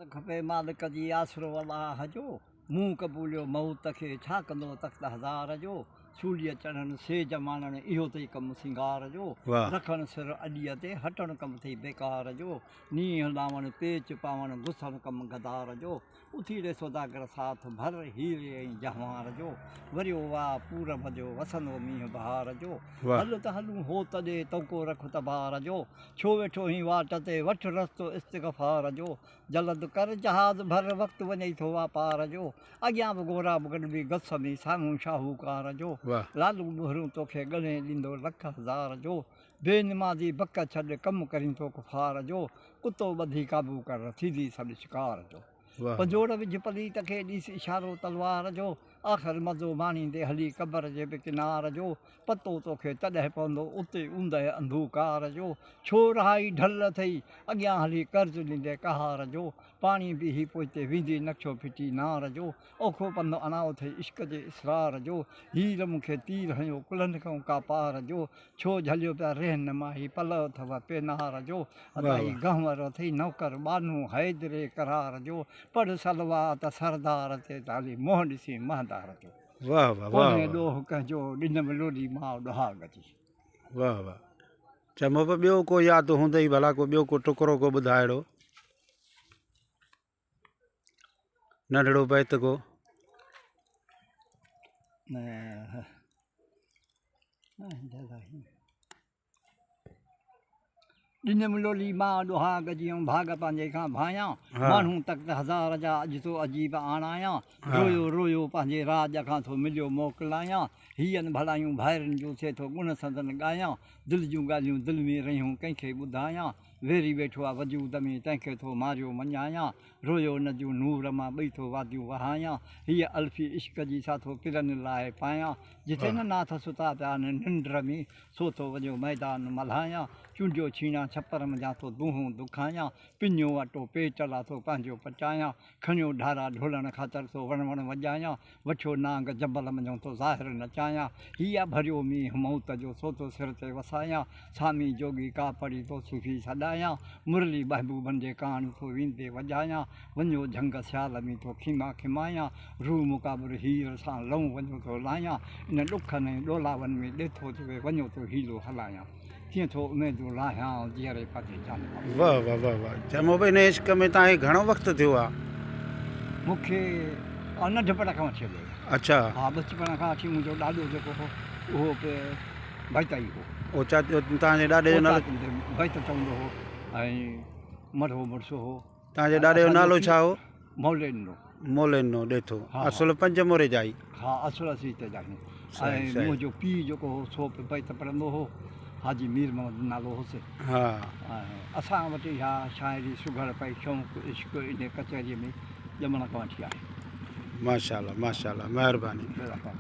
खपे मालिक जी आसरो अलाह जो मुंहुं कबूलियो मौत खे छा कंदो तख़्त हज़ार जो सूलीअ चढ़नि सेज माणनि इहो अथई कमु सिंगार जो रखनि सिर अॾीअ ते हटणु कमु अथई बेकार जो नींहं लावणु पेच पावणु घुसणु कमु गदार जो उथीड़े सौदागर साथ भर हीरे ऐं जहार जो वरियो वाह पूरब जो वसंदो मींहुं बहार जो हल त हलूं हो तॾे तौको रख तबार जो छो वेठो ही वाट ते वठ रस्तो इस्तग़फ़ार जो जलद कर जहाज़ भर वक़्तु वञे थो वापार जो अॻियां बि गोरा बि गॾु बि गस में साम्हूं शाहूकार जो लालू ॿुहरूं तोखे ॻणे ॾींदो लख हज़ार जो बेनिमाज़ी बक छॾ कमु करीं थो कुफार जो कुतो ॿधी काबू कर थींदी सॾु शिकार जो पंजोड़ विझ पलीत खे ॾिस इशारो तलवार जो आख़िर मज़ो माणींदे हली क़बर जे बि किनार जो पतो तोखे तॾहिं पवंदो उते ऊंदहि अंधूकार जो छो रहाई ढल अथई अॻियां हली कर्ज़ ॾींदे कहार जो पाणी बि ही पोइते वेंदी नक्शो फिटी नार जो औखो पंधु अनाओ अथई इश्क जे इसरार जो हीर मूंखे तीर हयो कुलनि खां का पार जो छो झलियो पिया रहनुमाही पल अथव पेनार जो अदाई गंवर अथई नौकर बानू हैदरे करार जो पढ़ सलवा त सरदार ते ताली मोह ॾिसी महदार जो वाह वाह वाह ॾोह कजो ॾिन में लोॾी माउ ॾुहाग जी वाह वाह चङो पोइ ॿियो को यादि हूंदई भला को ॿियो को टुकड़ो को ॿुधाइड़ो नंढड़ो बैत को ॾिन मिलोली मां ॾुहाग जी ऐं भाग पंहिंजे खां भायां माण्हू तख़्त हज़ार जा अॼु तो अजीब आणायां रोयो रोयो पंहिंजे राज खां थो मिलियो मोकिलायां हीअनि भलायूं भाइरनि जूं थिए थो गुण संदन ॻायां दिलि जूं ॻाल्हियूं दिलि में रहियूं कंहिंखे ॿुधायां वेरी वेठो आहे वजूद में तंहिंखे थो मारियो मञायां रोयो नदियूं नूर मां ॿई थो वादियूं वहायां हीअ अल्फी इश्क जी साथो किरन लाइ पायां जिथे न नाथ सुता पिया निंड में सो थो वञो मैदान मल्हायां चूंडियो छीणा छपर मञा थो दूहूं दुखायां पिञो अटो पेचला थो पंहिंजो पचायां खणियो ढारा ढोलण ख़ातिर थो वण वण वॼायां वठो नांग जबल मञो थो ज़ाहिर नचायां हीअ भरियो मींहुं मौत जो सो थो सिर ते वसायां सामी जोगी का पढ़ी थो सुफ़ी सॾायां मुरली महबूबनि जे कान थो वेंदे वॼायां वञो झंग सियाल में थो खीमा खिमायां रूह मुक़ाबिल हीर सां लहूं वञो थो लायां इन ॾुखनि ऐं ॾोलावनि में ॾेथो थिए वञो थो हीलो हलायां कीअं थो उमेदूं लाहियां जीअरे पंहिंजे जान वाह वाह वाह वाह चङो भई हिन इश्क में तव्हांखे घणो वक़्तु थियो आहे मूंखे नंढपण खां वठी हलियो अच्छा हा बचपन खां वठी मुंहिंजो ॾाॾो जेको हो उहो भईताई हो ओ तव्हांजे ॾाॾे जो नालो भईत चवंदो हो ऐं मढ़ो मुड़ुसु हो तव्हांजे ॾाॾे जो नालो छा हो मौलेनो मोलेनो ॾेथो असुलु पंज मोरे जा ई हा असुलु असीं हिते जा आहियूं ऐं मुंहिंजो पीउ जेको हो सो भईत पढ़ंदो हो हाजी मीर मोहम्मद नालो हुओसि हा असां वटि इहा शाइरी सुघड़ पई शौक़ु इश्क इन कचहरीअ में ॼमण खां वठी आहे माशाल्लाह माशाल्लाह महिरबानी